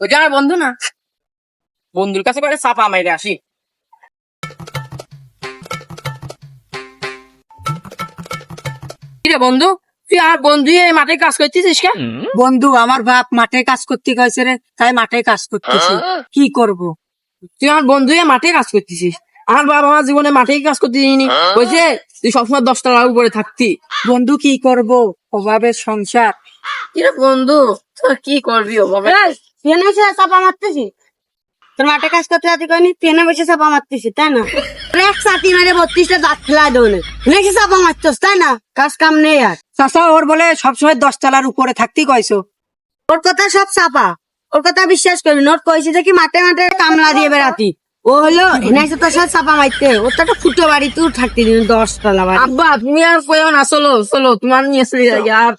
ওইটা আমার বন্ধু না, বন্ধুর কাছে করে চাপা মেরে আসি। কিরে বন্ধু, তুই আর বন্ধু এই মাঠে কাজ করতেছিস কেন? বন্ধু আমার বাপ মাঠে কাজ করতে গেছে রে, তাই মাঠে কাজ করতেছি। কি করব? তুই আমার বন্ধু এই মাঠে কাজ করতেছিস? আমার বাবা আমার জীবনে মাঠেই কাজ করতে দিইনি, বলছে তুই সবসময় 10 টাকার উপরে থাকতি। বন্ধু কি করব, অভাবের সংসার। কিরে বন্ধু, তোর কি করবি ওভাবে? ট্রেনে বসে চাপা মারতেছি, তোর মাঠে কাজ করতে যাতে কইনি, ট্রেনে বসে চাপা মারতেছি তাই না? এক সাথী মারে 32টা দাঁত ফেলাই দোনে নাকি চাপা মারতেছ তাই না? কাজ কাম নেই আর। চাষা ওর বলে সবসময় 10 তলার উপরে থাকতেই কইছো। ওর কথা সব চাপা, ওর কথা বিশ্বাস করবি। নোট কইছি দেখি মাঠে মাঠে কামলা দিয়ে বেড়াতি, ও হলো এনাইছে তোর সাথে চাপা মারতে। ওর তো একটা ফুটো বাড়ি, তুই থাকতি 10 তলা বাড়ি। আব্বা তুমি আর কইও না, চলো চলো তোমার নিয়ে চলে যাই আর।